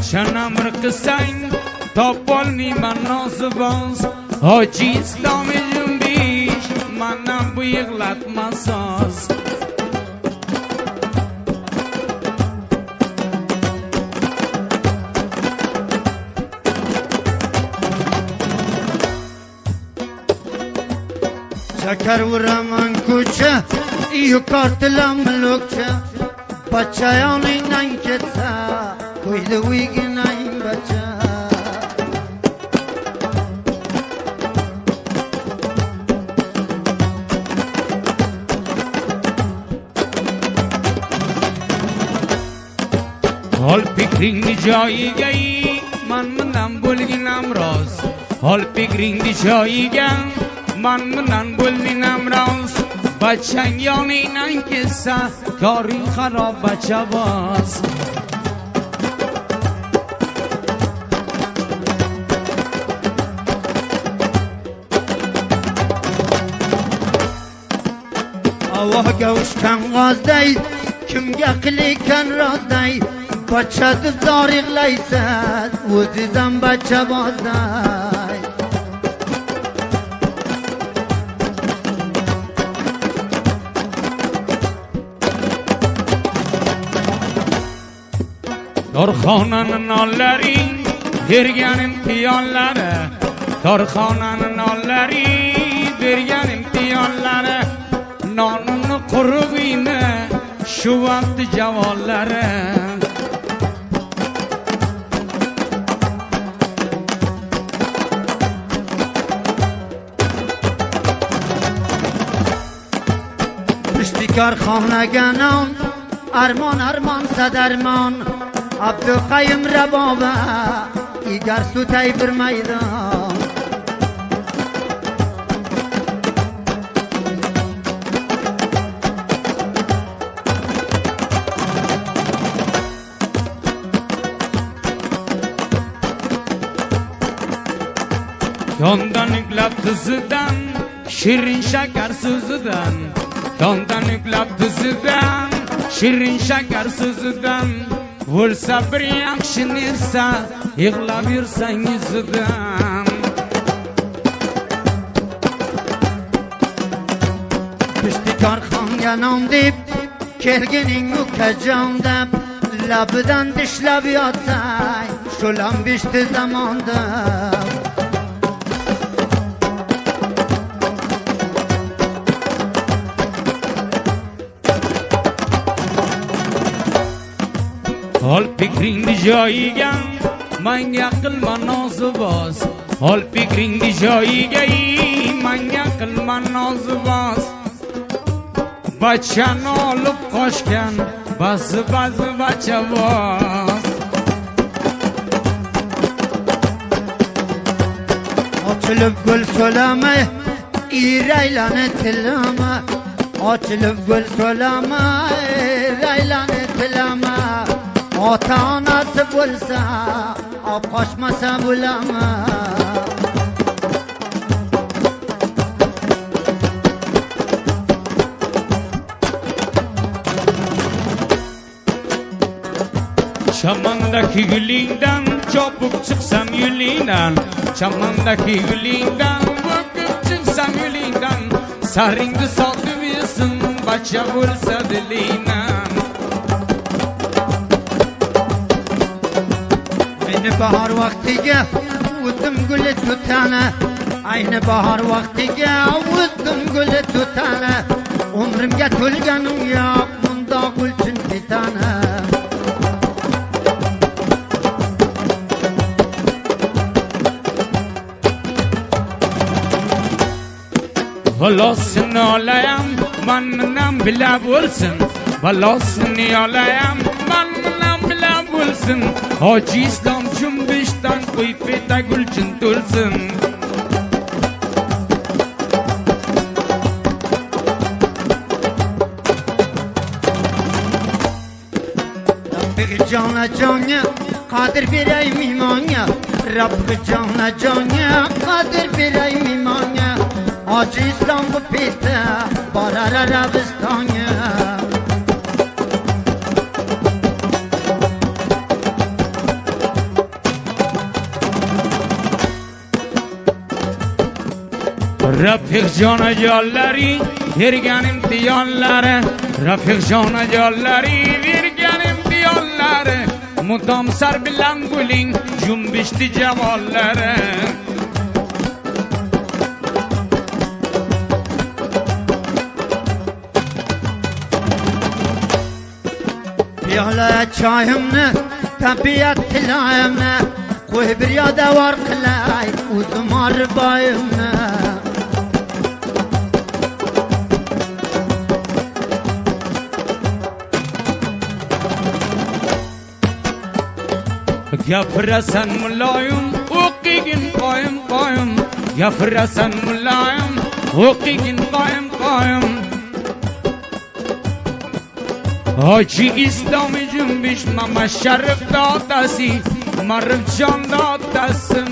بچنم رقصین تا بالمیمن نازباز حاجی اسلامی جنبیش منم بیغلط مساز شکر و رمان کوچه ایو کارتلم لوکچه بچه‌یان اینن که تا کویده ویگین این بچه حال فکرین جایی گی من بلگینم راز حال فکرین جایی گی من بلگینم راز بچه یان اینن که سا کاری خراب بچه باز Allah گوش کن غاز دی کم گقلی کن راز دی بچه دزاریق لیسد و دیزم بچه باز دی در خانن نالری درگن پیالره در خانن نالری درگن پیالره نانون قربینه شو وقت جوالره پشتی کارخانه گنان ارمان صدرمان عبدالقیم ربابه ایگر سوتای بر میدان yandan yüklep tızıdan şirin şeker sızıdan yandan yüklep tızıdan şirin şeker sızıdan vursa bir yakşınırsa yığla bir sen yüzüden pişti karxanganam deyip kerginin ukacan deyip labıdan dişlab yatay şulam bişti zamanda حال فکرین جایی گم من یقل من نازو باز حال فکرین جایی گی من یقل من نازو باز بچه نالب خوش کن بس بچه باز açılıp gül söyleme İreylane tileme açılıp gül söyleme İreylane tileme ata anası bulsa kaçmasa bulama Çamandaki gülünden çabuk çıksam yülinden Çamandaki gülünden bakıp çıksam yülinden Sarıngı satıversin baca vursa dilinden Aynı bahar vaktiga uzdum gülü tutana Aynı bahar vaktiga uzdum gülü tutana Umrimga to'lganim yo'q bunda gulchin bitana Vallahi olayam manam bila bo'lsin Vallahi olayam manam bila bo'lsin Hoji Islom jumbishdan qo'yib beta gulchin to'lsin Rabbi cana cana qadir beray mimanga Rabbi cana cana qadir beray mimanga Hoji Islom bu peta borar Arabistonga Rafiq jonajonlari vergan imtiyonlari, Rafiq jonajonlari vergan imtiyonlari, mudom sar bilan guling jumbishdi javonlari. Piyola choyimni, tabiat tilayimni, qo'y bir yoda var qilay o'zim arboyimni. Gapirasan muloyim, o'qigin qoyim qoyim, gapirasan muloyim, o'qigin qoyim qoyim. Hoji islomi jumbish mama sharif dodasi, Marifjon dodasi